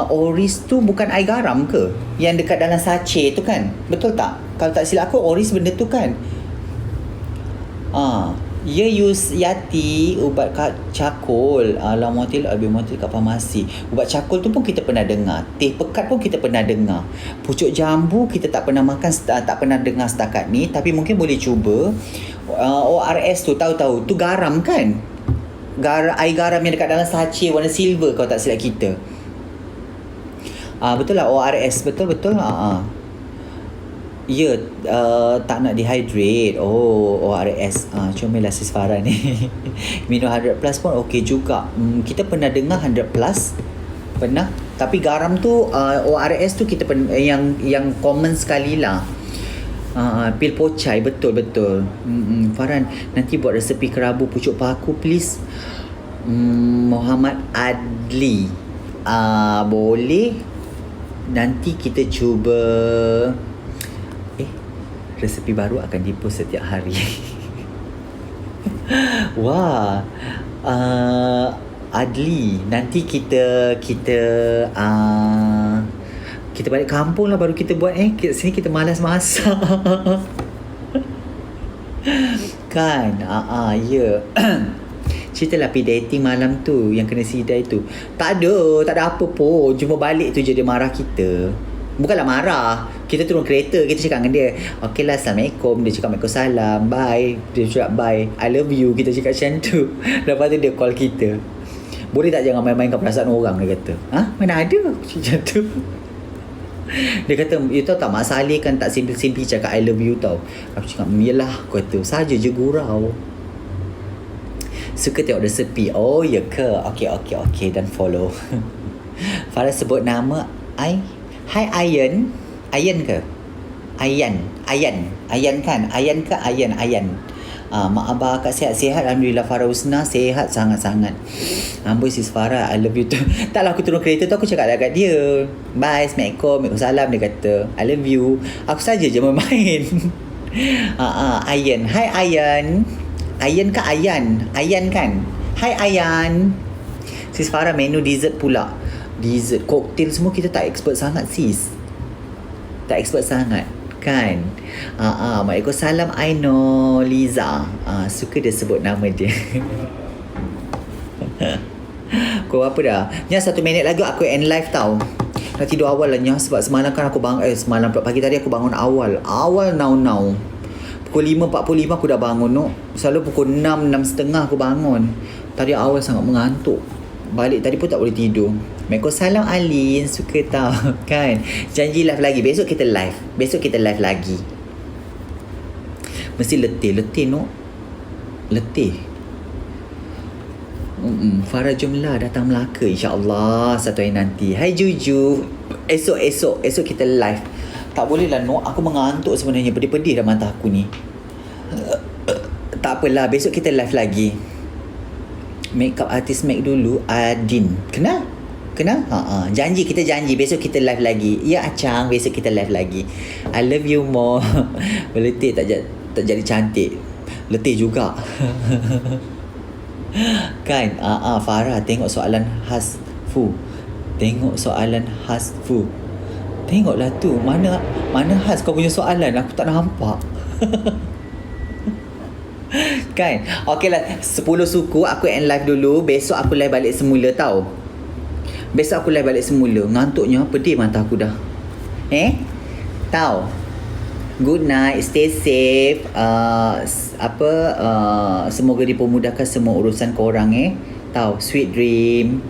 Oris tu bukan air garam ke? Yang dekat dalam sachet tu kan? Betul tak? Kalau tak silap aku, Oris benda tu kan? Ya use Yati, ubat cakul, Lamotil, Albumotil kat farmasi. Ubat cakul tu pun kita pernah dengar. Teh pekat pun kita pernah dengar. Pucuk jambu kita tak pernah makan, tak pernah dengar setakat ni. Tapi mungkin boleh cuba. ORS tu tahu-tahu. Tu garam kan? Air garam yang dekat dalam sachet warna silver kalau tak silap kita. Betul lah ORS. Betul. Ya, tak nak dehydrate. ORS. Comellah sis Farah ni. Minum 100 plus pun okey juga. Kita pernah dengar 100 plus. Pernah. Tapi garam tu ORS tu kita yang common sekali lah. Pil pocai. Betul. Farhan, nanti buat resepi kerabu pucuk paku please. Muhammad Adli. Boleh. Nanti kita cuba. Resepi baru akan dipost setiap hari. Wah. Adli, nanti kita balik kampung lah baru kita buat. Sini kita malas masak. Kan? Ya. Ceritalah pergi dating malam tu yang kena sidai tu. Tak ada apa pun. Cuma balik tu je dia marah kita. Bukanlah marah. Kita turun kereta, kita cakap dengan dia, okey lah, Assalamualaikum. Dia cakap Waalaikumsalam. Bye. Dia cakap bye. I love you. Kita cakap macam tu. Lepas tu dia call kita. Boleh tak jangan main-mainkan perasaan orang, dia kata. Mana ada macam tu. Dia kata, you tahu tak, Mak Saleh kan tak simple-simple cakap I love you tau. Aku cakap, yelah, aku kata, saja je gurau. Suka tengok resepi. Oh ya ke? Okay, dan follow. Farah sebut nama I. Hai Ayan. Ayan ke? Ayan kan? Ayan ke Ayan? Mak abah akak sihat-sihat. Alhamdulillah. Farah Husna sihat sangat-sangat. Amboi sis Farah, I love you tu. Taklah aku turun kereta tu aku cakap dekat dia, bye, Assalamualaikum, Waalaikumsalam. Dia kata I love you. Aku saja je bermain. Ayan. Hai Ayan. Ayan ke Ayan? Ayan kan? Hai Ayan. Sis Farah, menu dessert pula. Dessert, cocktail semua kita tak expert sangat sis. Tak expert sangat kan? Waalaikumsalam Aino Liza. Suka dia sebut nama dia. Kau apa dah? Nya 1 minit lagi aku end live tau. Nak tidur awal lah Nya. Sebab semalam kan aku bangun semalam pagi tadi aku bangun awal now. Pukul 5.45 aku dah bangun no. Selalu pukul 6.30 aku bangun. Tadi awal sangat mengantuk. Balik tadi pun tak boleh tidur. Waalaikumsalam Alin. Suka tau. Kan? Janji live lagi. Besok kita live lagi. Mesti letih no. Letih. Farah jomlah datang Melaka insya-Allah satu hari nanti. Hai Juju. Esok kita live. Tak boleh lah no. Aku mengantuk sebenarnya. Pedih-pedih dah mata aku ni. Tak apalah. Besok kita live lagi. Makeup artist Mac dulu Adin. Kenal? Kita janji besok kita live lagi. Ya Acang, besok kita live lagi. I love you more. Letih tak jadi cantik. Letih juga. Kan? Farah tengok soalan Hasfu. Tengoklah tu. Mana Has kau punya soalan? Aku tak nampak. Kan? Okey lah, 10 suku aku end live dulu. Besok aku live balik semula tau. Ngantuknya pedih mata aku dah. Tahu. Good night, stay safe. Semoga dipermudahkan semua urusan korang. Tahu, sweet dream.